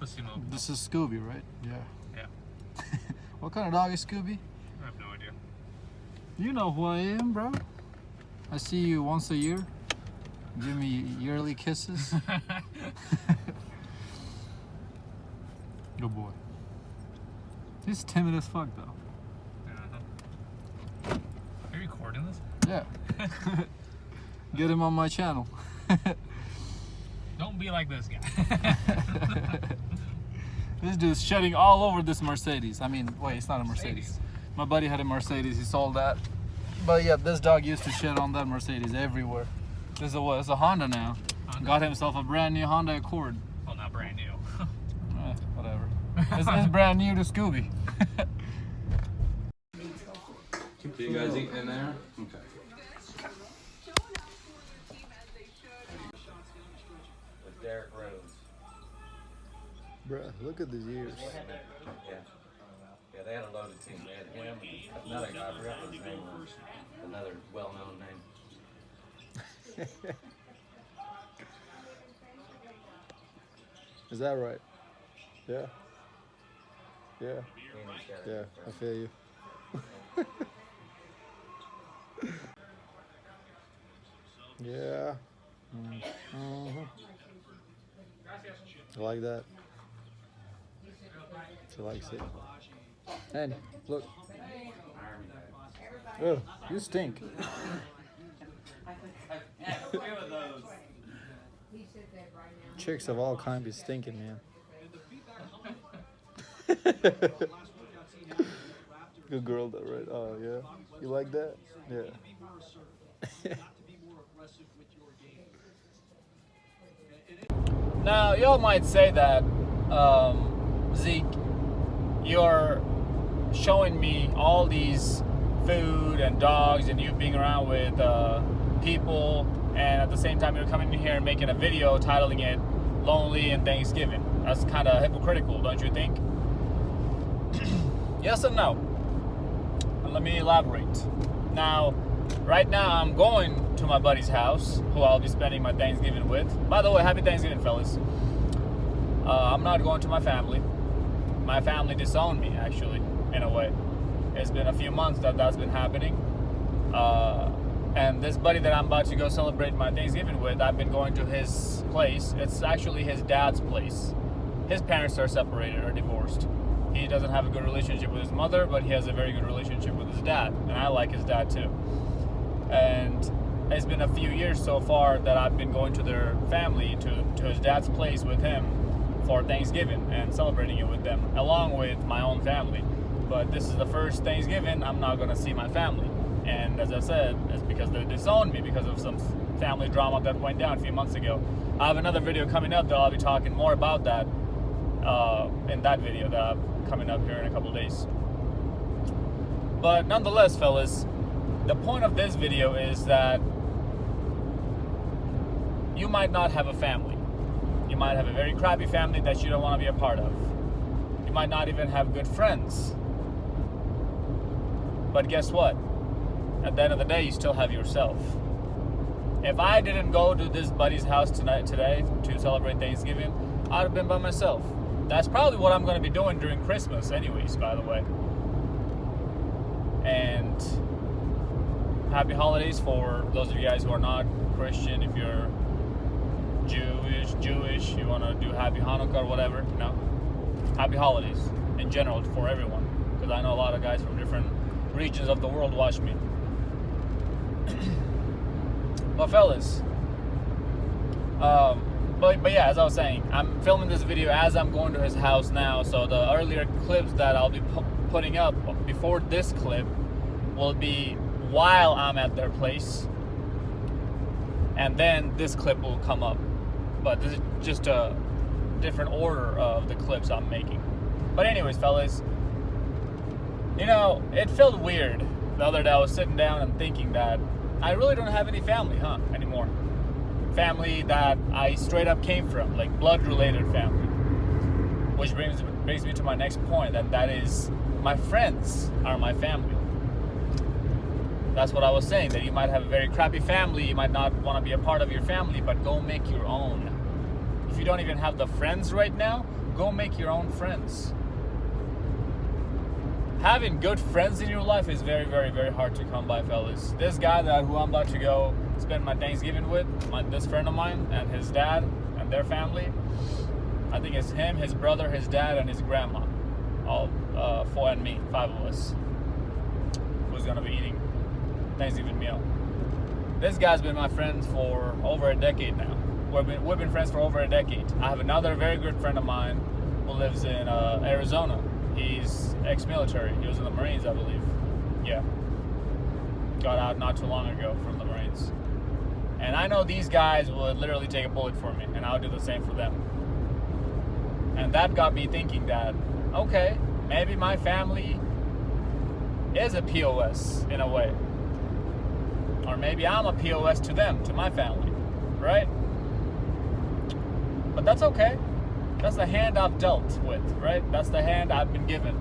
pussy mode. This is Scooby, right? Yeah. Yeah. What kind of dog is Scooby? I have no idea. You know who I am, bro. I see you once a year. Give me yearly kisses. Good boy. He's timid as fuck, though. Are you recording this? Yeah. Get him on my channel. Don't be like this guy. This dude's shedding all over this Mercedes. I mean, wait, it's not a Mercedes. My buddy had a Mercedes, he sold that. But yeah, this dog used to shed on that Mercedes everywhere. This is what? It's a Honda now. Honda. Got himself a brand new Honda Accord. Well, not brand new. Whatever. It's brand new to Scooby. Do you guys eat in there? Okay. With Derek Rose. Bruh, look at these ears. Yeah. Yeah, they had a loaded team. They had him, another guy, I forgot what his name was. Another well-known name. Is that right? Yeah. Yeah. Yeah, I feel you. Yeah. Mm-hmm. I like that. She likes it. And look. Oh, you stink. Chicks of all kinds be stinking, man. Good girl, though, right? Oh, yeah. You like that? Yeah. Now, y'all might say that, Zeke, you're showing me all these food and dogs and you being around with people, and at the same time you're coming in here and making a video titling it Lonely and Thanksgiving. That's kind of hypocritical, don't you think? Yes and no. And let me elaborate. Now, right now I'm going to my buddy's house, who I'll be spending my Thanksgiving with. By the way, happy Thanksgiving, fellas. I'm not going to my family. My family disowned me, actually, in a way. It's been a few months that that's been happening. And this buddy that I'm about to go celebrate my Thanksgiving with, I've been going to his place. It's actually his dad's place. His parents are separated or divorced. He doesn't have a good relationship with his mother, but he has a very good relationship with his dad. And I like his dad too. And it's been a few years so far that I've been going to their family, to his dad's place with him for Thanksgiving and celebrating it with them, along with my own family. But this is the first Thanksgiving I'm not going to see my family. And as I said, it's because they disowned me because of some family drama that went down a few months ago. I have another video coming up that I'll be talking more about that in that video that I'm coming up here in a couple of days. But nonetheless, fellas, the point of this video is that you might not have a family. You might have a very crappy family that you don't want to be a part of. You might not even have good friends. But guess what? At the end of the day, you still have yourself. If I didn't go to this buddy's house today to celebrate Thanksgiving, I'd have been by myself. That's probably what I'm going to be doing during Christmas anyways, by the way. And happy holidays for those of you guys who are not Christian. If you're Jewish, you want to do happy Hanukkah or whatever, you know. Happy holidays in general for everyone, because I know a lot of guys from different regions of the world watch me. But fellas, but yeah, as I was saying, I'm filming this video as I'm going to his house now, so the earlier clips that I'll be putting up before this clip will be while I'm at their place, and then this clip will come up. But this is just a different order of the clips I'm making. But anyways, fellas, you know, it felt weird the other day. I was sitting down and thinking that I really don't have any family, anymore. Family that I straight up came from, like blood-related family. Which brings me to my next point, and that is my friends are my family. That's what I was saying, that you might have a very crappy family, you might not want to be a part of your family, but go make your own. if you don't even have the friends right now, go make your own friends. Having good friends in your life is very, very, very hard to come by, fellas. This guy who I'm about to go spend my Thanksgiving with, this friend of mine and his dad and their family, I think it's him, his brother, his dad, and his grandma. All 4 and me, 5 of us, who's gonna be eating Thanksgiving meal. This guy's been my friend for over a decade now. We've been friends for over a decade. I have another very good friend of mine who lives in Arizona. He's ex-military. He was in the Marines, I believe. Yeah. Got out not too long ago from the Marines. And I know these guys would literally take a bullet for me, and I'll do the same for them. And that got me thinking that, okay, maybe my family is a POS in a way. Or maybe I'm a POS to them, to my family, right? But that's okay. That's the hand I've dealt with, right? That's the hand I've been given.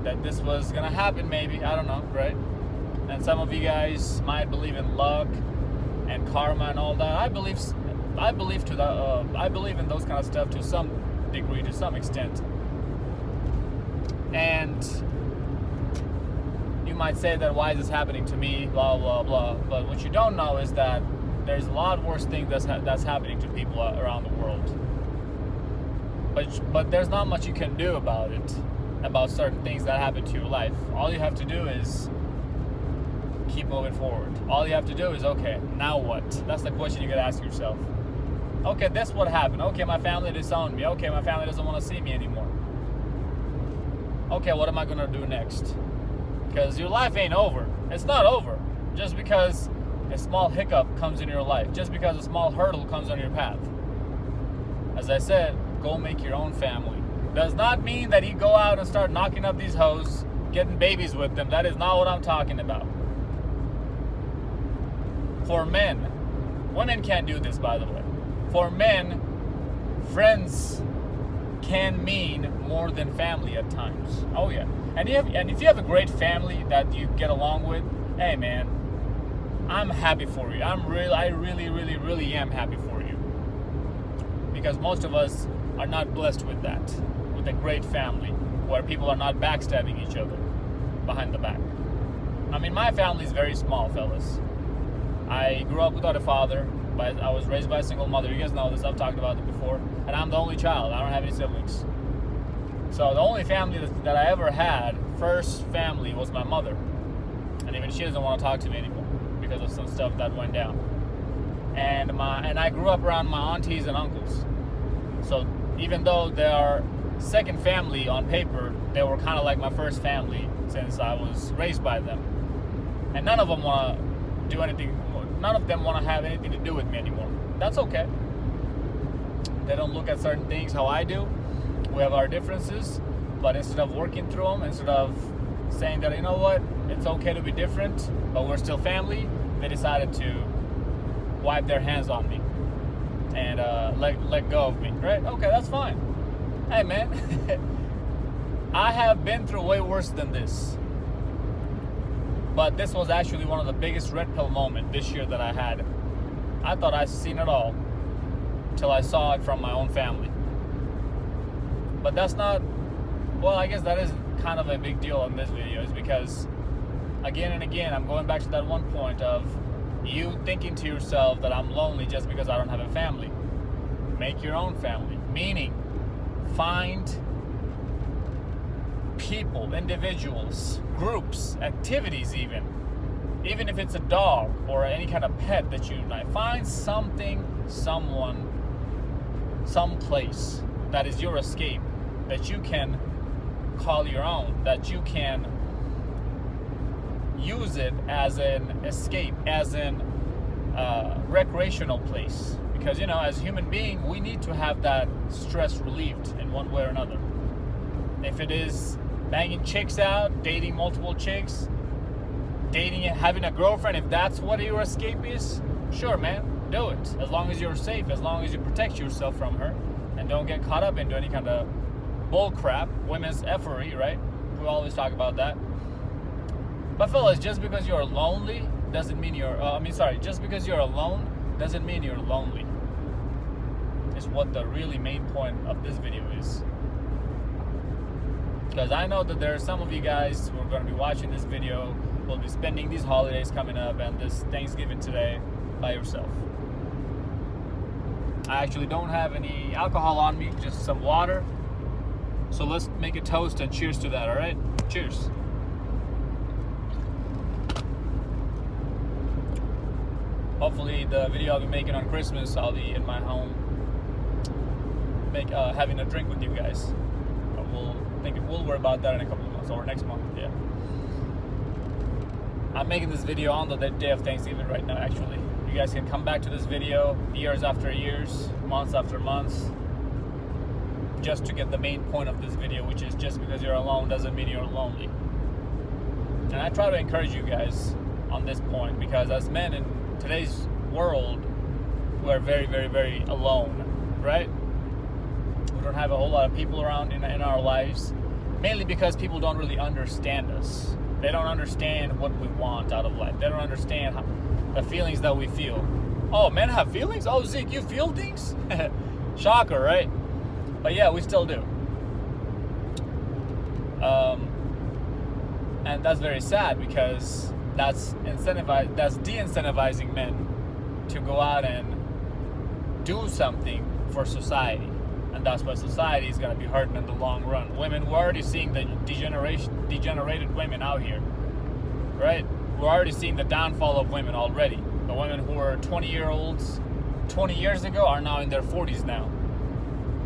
That this was gonna happen, maybe, I don't know, right? And some of you guys might believe in luck and karma and all that. I believe in those kind of stuff to some degree, to some extent. And you might say that, why is this happening to me, blah, blah, blah. But what you don't know is that there's a lot worse things that's happening to people around the world. But there's not much you can do about it, about certain things that happen to your life. All you have to do is keep moving forward. All you have to do is, okay, now what? That's the question you gotta ask yourself. Okay, this what happened. Okay, my family disowned me. Okay, my family doesn't want to see me anymore. Okay, what am I gonna do next? Because your life ain't over. It's not over. Just because a small hiccup comes in your life, just because a small hurdle comes on your path. As I said, go make your own family. Does not mean that you go out and start knocking up these hoes, getting babies with them. That is not what I'm talking about. For men, women can't do this, by the way. For men, friends can mean more than family at times. Oh yeah. And if you have a great family that you get along with, hey man, I'm happy for you. I really am happy for you. Because most of us are not blessed with that, with a great family where people are not backstabbing each other behind the back. I mean, my family is very small, fellas. I grew up without a father, but I was raised by a single mother. You guys know this, I've talked about it before. And I'm the only child, I don't have any siblings. So the only family that I ever had, first family, was my mother. And even she doesn't want to talk to me anymore because of some stuff that went down. And I grew up around my aunties and uncles. So even though they are second family on paper, they were kind of like my first family since I was raised by them. And none of them want to do anything. None of them want to have anything to do with me anymore. That's okay. They don't look at certain things how I do. We have our differences, but instead of working through them, instead of saying that, you know what, it's okay to be different, but we're still family, they decided to wipe their hands on me and let go of me, right? Okay, that's fine. Hey man, I have been through way worse than this. But this was actually one of the biggest red pill moments this year that I had. I thought I'd seen it all till I saw it from my own family. But that's not, well, I guess that is kind of a big deal in this video, is because again and again, I'm going back to that one point of you thinking to yourself that I'm lonely just because I don't have a family. Make your own family. Meaning, find people, individuals, groups, activities even if it's a dog or any kind of pet that you unite. Find something, someone, someplace that is your escape, that you can call your own, that you can use it as an escape, as an recreational place. Because, you know, as a human being, we need to have that stress relieved in one way or another. If it is banging chicks out, dating multiple chicks, dating and having a girlfriend, if that's what your escape is, sure, man, do it. As long as you're safe, as long as you protect yourself from her and don't get caught up into any kind of bull crap, women's effery, right? We always talk about that. But fellas, just because you're lonely doesn't mean just because you're alone doesn't mean you're lonely. is what the really main point of this video is. Because I know that there are some of you guys who are going to be watching this video, will be spending these holidays coming up and this Thanksgiving today by yourself. I actually don't have any alcohol on me, just some water. So let's make a toast and cheers to that, alright? Cheers. Hopefully the video I'll be making on Christmas, I'll be in my home having a drink with you guys. We'll worry about that in a couple of months, or next month, yeah. I'm making this video on the day of Thanksgiving right now, actually. You guys can come back to this video years after years, months after months, just to get the main point of this video, which is just because you're alone doesn't mean you're lonely. And I try to encourage you guys on this point, because as men in today's world, we're very, very, very alone, right? We don't have a whole lot of people around in our lives, mainly because people don't really understand us. They don't understand what we want out of life. They don't understand the feelings that we feel. Oh, men have feelings? Oh, Zeke, you feel things? Shocker, right? But yeah, we still do. And that's very sad, because that's de-incentivizing men to go out and do something for society. And that's why society is going to be hurting in the long run. We're already seeing the degenerated women out here, right? We're already seeing the downfall of women already. The women who were 20-year-olds 20 years ago are now in their 40s now.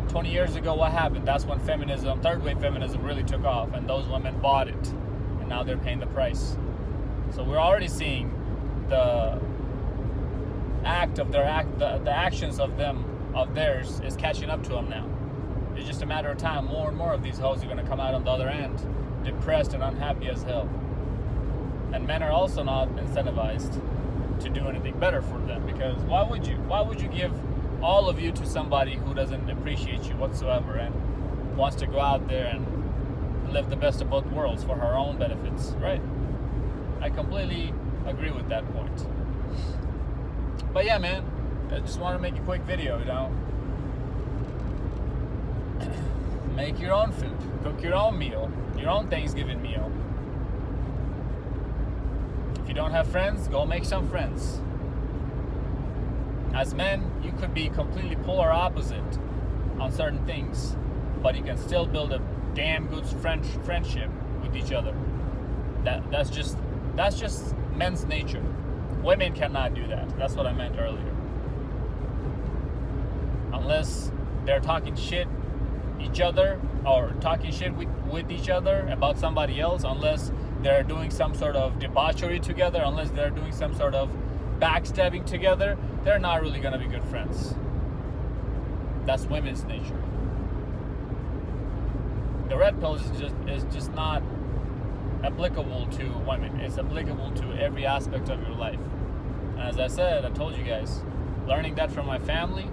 20 years ago, what happened? That's when feminism, third wave feminism, really took off, and those women bought it, and now they're paying the price. So we're already seeing the actions of theirs is catching up to them now. It's just a matter of time. More and more of these hoes are going to come out on the other end, depressed and unhappy as hell. And men are also not incentivized to do anything better for them, because why would you? Why would you give all of you to somebody who doesn't appreciate you whatsoever and wants to go out there and live the best of both worlds for her own benefits, right? I completely agree with that point. But yeah, man, I just want to make a quick video, you know. Make your own food, cook your own meal, your own Thanksgiving meal. If you don't have friends, go make some friends. As men, you could be completely polar opposite on certain things, but you can still build a damn good friendship with each other. That's just men's nature. Women cannot do that. That's what I meant earlier. Unless they're talking shit each other, or talking shit with each other about somebody else, unless they're doing some sort of debauchery together, unless they're doing some sort of backstabbing together, they're not really going to be good friends. That's women's nature. The red pill is just not applicable to women. It's applicable to every aspect of your life. And as I said, I told you guys, learning that from my family,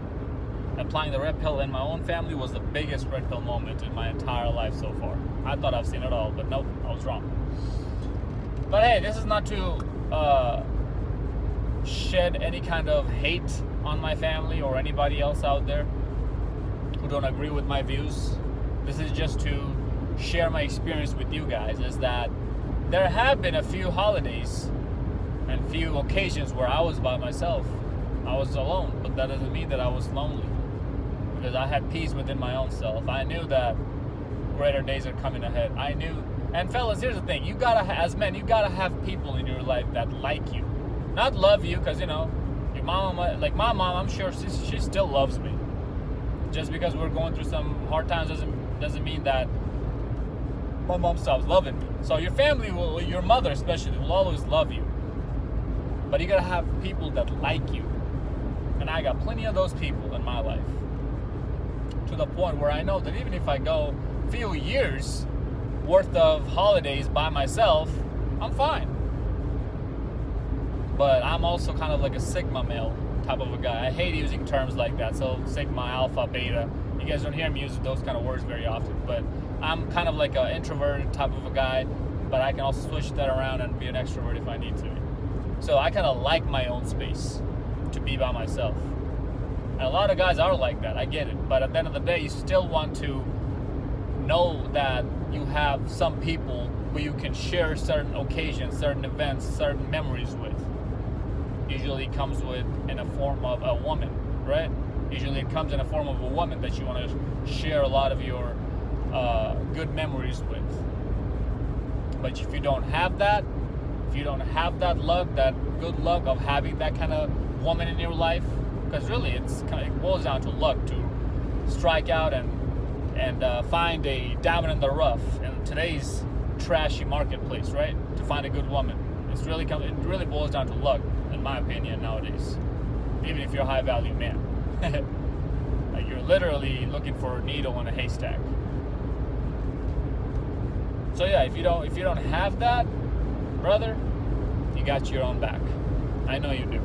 applying the red pill in my own family was the biggest red pill moment in my entire life so far. I thought I've seen it all, but nope, I was wrong. But hey, this is not to shed any kind of hate on my family or anybody else out there who don't agree with my views. This is just to share my experience with you guys, is that there have been a few holidays and few occasions where I was by myself. I was alone, but that doesn't mean that I was lonely, because I had peace within my own self. I knew that greater days are coming ahead. I knew. And fellas, here's the thing. You gotta, as men, you gotta have people in your life that like you. Not love you, because, you know, your mom, like my mom, I'm sure she still loves me. Just because we're going through some hard times doesn't mean that my mom stops loving me. So your family will, your mother especially, will always love you. But you gotta have people that like you. And I got plenty of those people in my life. To the point where I know that even if I go a few years worth of holidays by myself, I'm fine. But I'm also kind of like a Sigma male type of a guy. I hate using terms like that. So Sigma, Alpha, Beta. You guys don't hear me use those kind of words very often. But I'm kind of like an introverted type of a guy. But I can also switch that around and be an extrovert if I need to. So I kind of like my own space to be by myself. And a lot of guys are like that, I get it. But at the end of the day, you still want to know that you have some people who you can share certain occasions, certain events, certain memories with. Usually it comes in a form of a woman, right? Usually it comes in a form of a woman that you want to share a lot of your good memories with. But if you don't have that, if you don't have that luck, that good luck of having that kind of woman in your life, because really it boils down to luck to strike out and find a diamond in the rough in today's trashy marketplace, right? To find a good woman, it really boils down to luck, in my opinion, nowadays. Even if you're a high value man, like you're literally looking for a needle in a haystack. So yeah, if you don't have that, brother, you got your own back. I know you do.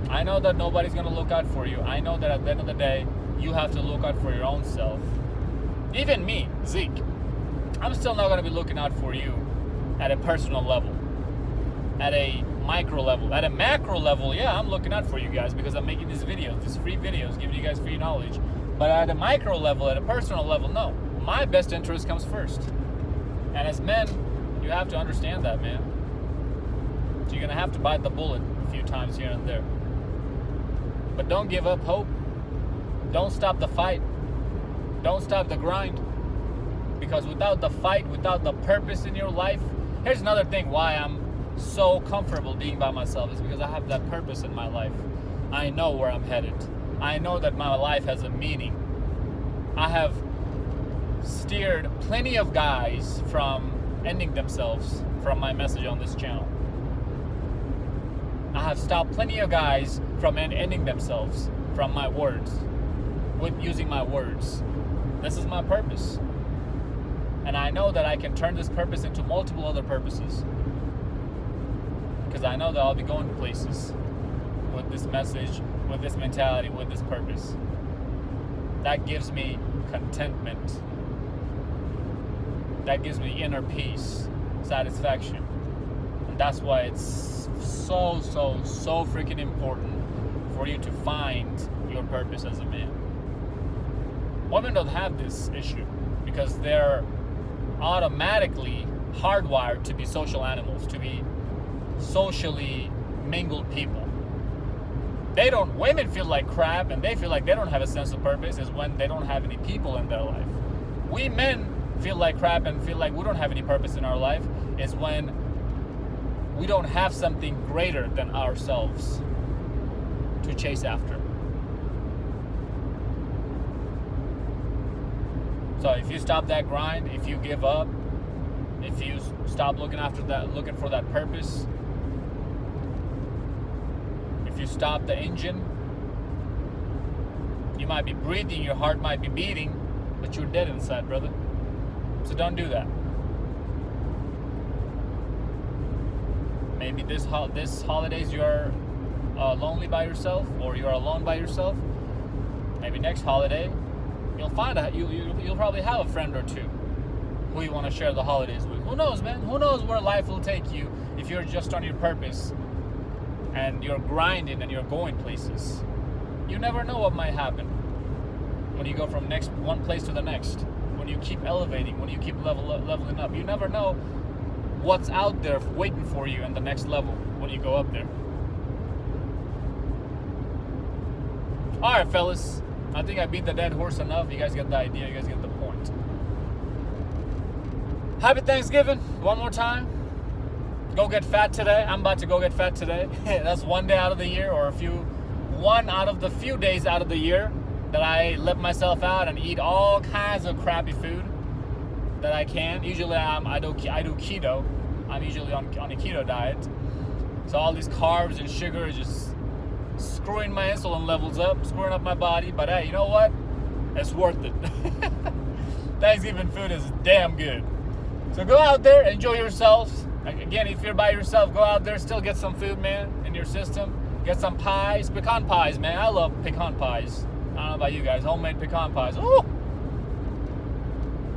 I know that nobody's gonna look out for you. I know that at the end of the day, you have to look out for your own self. Even me, Zeke, I'm still not gonna be looking out for you at a personal level, at a micro level. At a macro level, yeah, I'm looking out for you guys because I'm making these videos, these free videos, giving you guys free knowledge. But at a micro level, at a personal level, no. My best interest comes first. And as men, you have to understand that, man. So you're gonna have to bite the bullet a few times here and there. But don't give up hope. Don't stop the fight. Don't stop the grind. Because without the fight, without the purpose in your life, here's another thing why I'm so comfortable being by myself, is because I have that purpose in my life. I know where I'm headed. I know that my life has a meaning. I have steered plenty of guys from ending themselves from my message on this channel. I have stopped plenty of guys from ending themselves from my words, with using my words. This is my purpose. And I know that I can turn this purpose into multiple other purposes. Because I know that I'll be going to places with this message, with this mentality, with this purpose. That gives me contentment. That gives me inner peace, satisfaction. And that's why it's so freaking important for you to find your purpose as a man. Women don't have this issue because they're automatically hardwired to be social animals, to be socially mingled people. Women feel like crap and they feel like they don't have a sense of purpose is when they don't have any people in their life. We men feel like crap and feel like we don't have any purpose in our life is when we don't have something greater than ourselves to chase after. So if you stop that grind, if you give up, if you stop looking for that purpose, if you stop the engine, you might be breathing, your heart might be beating, but you're dead inside, brother. So don't do that. Maybe this holidays you're lonely by yourself, or you're alone by yourself. Maybe next holiday you'll find you'll probably have a friend or two who you want to share the holidays with. Who knows, man? Who knows where life will take you if you're just on your purpose and you're grinding and you're going places. You never know what might happen when you go from one place to the next. When you keep elevating, when you keep leveling up, you never know what's out there waiting for you in the next level when you go up there. All right, fellas. I think I beat the dead horse enough. You guys get the idea. You guys get the point. Happy Thanksgiving. One more time. Go get fat today. I'm about to go get fat today. That's one day out of the year, or one out of the few days out of the year that I let myself out and eat all kinds of crappy food that I can. Usually I do keto. I'm usually on a keto diet. So all these carbs and sugar is just screwing my insulin levels up, screwing up my body. But hey, you know what? It's worth it. Thanksgiving food is damn good. So go out there, enjoy yourselves. Again, if you're by yourself, go out there, still get some food, man, in your system. Get some pies, pecan pies, man. I love pecan pies. I don't know about you guys, homemade pecan pies. Ooh!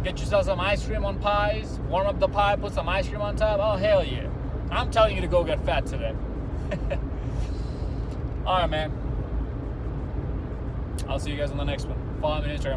Get yourself some ice cream on pies, warm up the pie, put some ice cream on top. Oh, hell yeah. I'm telling you to go get fat today. All right, man. I'll see you guys on the next one. Follow me on Instagram